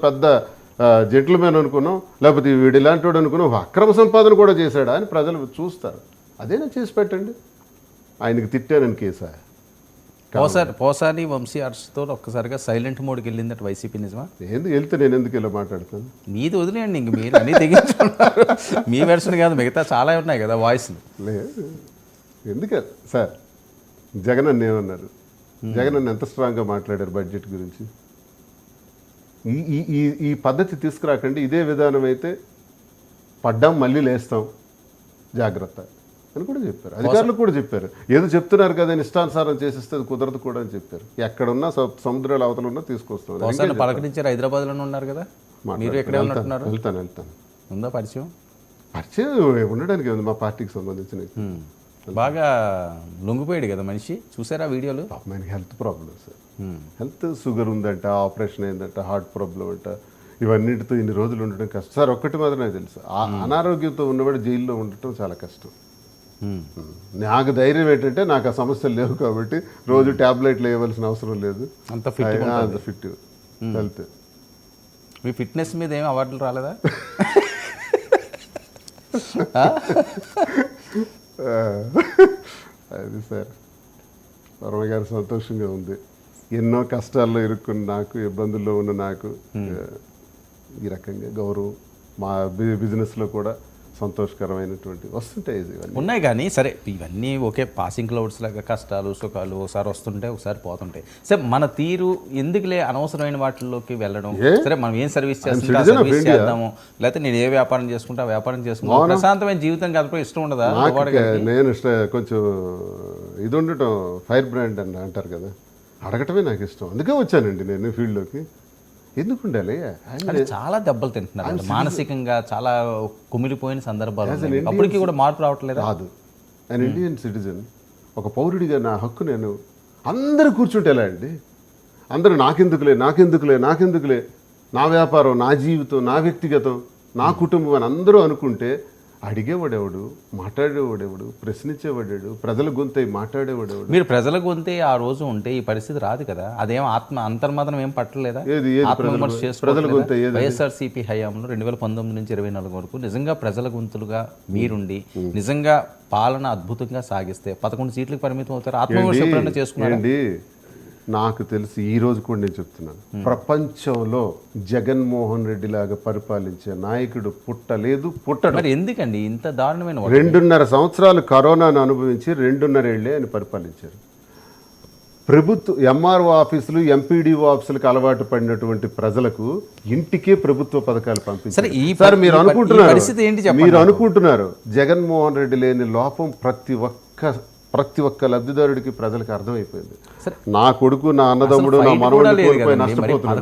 పెద్ద జెంటిల్మెన్ అనుకున్నాం, లేకపోతే వీడు ఇలాంటి వాడు అనుకున్నాం, అక్రమ సంపాదన కూడా చేశాడా అని ప్రజలు చూస్తారు. అదేనా చేసి పెట్టండి. ఆయనకి తిట్టానని కేసా? పోసాని వంశీ హర్ష్తో ఒక్కసారిగా సైలెంట్ మోడ్కి వెళ్ళిందట వైసీపీ, నిజమా? వెళ్తే నేను ఎందుకు ఇలా మాట్లాడుతాను? మీది వదిలేయండి, ఇంక మీరు అన్నీ తెగించుకున్నారు. మీ వెర్షన్ కాదు, మిగతా చాలా ఉన్నాయి కదా వాయిస్లు. లేదు ఎందుకు సార్, జగన్ అన్న ఏమన్నారు? జగన్ అన్న ఎంత స్ట్రాంగ్గా మాట్లాడారు బడ్జెట్ గురించి. ఈ ఈ ఈ పద్ధతి తీసుకురాకండి, ఇదే విధానం అయితే పడ్డాం మళ్ళీ లేస్తాం, జాగ్రత్త అని కూడా చెప్పారు. అధికారులు కూడా చెప్పారు. ఏదో చెప్తున్నారు కదా ఇష్టానుసారం చేసేస్తే అది కుదరదు కూడా అని చెప్పారు. ఎక్కడున్నా సముద్రాల అవతల ఉన్నా తీసుకొస్తాం. పలకరించారు, హైదరాబాద్లోనే ఉన్నారు కదా మీరు, ఎక్కడే ఉన్నట్టున్నారు? వెళ్తాను ఉందా పరిచయం? ఉండడానికి ఉంది మా పార్టీకి సంబంధించిన. బాగా లొంగిపోయాడు కదా మనిషి, చూసారా వీడియోలు? ఆయనకి హెల్త్ ప్రాబ్లమ్స్, హెల్త్ షుగర్ ఉందంట, ఆపరేషన్ అయిందంట, హార్ట్ ప్రాబ్లం అంట, ఇవన్నిటితో ఇన్ని రోజులు ఉండటం కష్టం. సార్ ఒక్కటి మాత్రమే తెలుసు, అనారోగ్యంతో ఉన్నవాడు జైల్లో ఉండటం చాలా కష్టం. నాకు ధైర్యం ఏంటంటే నాకు ఆ సమస్యలు లేవు కాబట్టి రోజు ట్యాబ్లెట్లు వేయవలసిన అవసరం లేదు. అంత ఫిట్ హెల్త్. మీ ఫిట్నెస్ మీద ఏం అవార్డులు రాలేదా? అది సార్, వర్మ గారు సంతోషంగా ఉంది. ఎన్నో కష్టాల్లో ఇరుక్కున్న నాకు, ఇబ్బందుల్లో ఉన్న నాకు ఈ రకంగా గౌరవం, మా బిజినెస్లో కూడా సంతోషకరమైనటువంటి వస్తుంటాయి. ఇవన్నీ ఉన్నాయి కానీ సరే, ఇవన్నీ ఓకే, పాసింగ్ క్లౌడ్స్ లాగా కష్టాలు సుఖాలు ఒకసారి వస్తుంటాయి, ఒకసారి పోతుంటాయి. సరే, మన తీరు ఎందుకులే అనవసరమైన వాటిల్లోకి వెళ్ళడం? సరే, మనం ఏం సర్వీస్ చేద్దాము, లేకపోతే నేను ఏ వ్యాపారం చేసుకుంటా వ్యాపారం చేసుకుంటా, ప్రశాంతమైన జీవితం గడపడం ఇష్టం ఉండదా? నేను కొంచెం ఇది ఉండటం, ఫైర్ బ్రాండ్ అని అంటారు కదా, అడగటమే నాకు ఇష్టం. అందుకే వచ్చానండి నేను ఫీల్డ్లోకి. ఎందుకు ఉండాలి? చాలా దెబ్బలు తింటున్నారు మానసికంగా, చాలా కుమిలిపోయిన సందర్భాలు, అప్పటికి కూడా మార్పు రావట్లేదు. కాదు, అండ్ ఇండియన్ సిటిజన్, ఒక పౌరుడిగా నా హక్కు నేను అందరూ కూర్చుంటే ఎలా అండి? అందరూ నాకెందుకులే, నా వ్యాపారం, నా జీవితం, నా వ్యక్తిగతం, నా కుటుంబం అని అందరూ అనుకుంటే అడిగేవాడేవాడు, మాట్లాడేవాడేవాడు, ప్రశ్నించేవాడాడు, ప్రజల గొంతై మాట్లాడేవాడేవాడు. మీరు ప్రజల గొంతే ఆ రోజు ఉంటే ఈ పరిస్థితి రాదు కదా. అదేం అంతర్మాత్రం ఏం పట్టలేదా? ప్రజల గొంతు వైఎస్ఆర్సీపీ హయాంలో 2019 నుంచి 24 వరకు నిజంగా ప్రజల గొంతులుగా మీరుండి నిజంగా పాలన అద్భుతంగా సాగిస్తే 11 సీట్లకు పరిమితం అవుతారు. ఆత్మవిమర్శ చేసుకున్నారండి. నాకు తెలిసి ఈ రోజు కూడా నేను చెప్తున్నాను, ప్రపంచంలో జగన్మోహన్ రెడ్డి లాగా పరిపాలించే నాయకుడు పుట్టలేదు, పుట్టడు. మరి ఎందుకండి ఇంత దారుణమైన? 2.5 సంవత్సరాలు కరోనాను అనుభవించి 2.5 ఏళ్లే ఆయన పరిపాలించారు. ప్రభుత్వ ఎంఆర్ఓ ఆఫీసులు, ఎంపీడీఓ ఆఫీసులకు అలవాటు పడినటువంటి ప్రజలకు ఇంటికే ప్రభుత్వ పథకాలు పంపించారు. సార్, మీరు అనుకుంటున్నారు జగన్మోహన్ రెడ్డి లేని లోపం ప్రతి ఒక్క లబ్ధిదారుడికి, ప్రజలకు అర్థమైపోయింది. నా కొడుకు, నా అన్నదమ్ముడు, నా మనవడు కోల్పోయి నష్టపోతున్నాడు.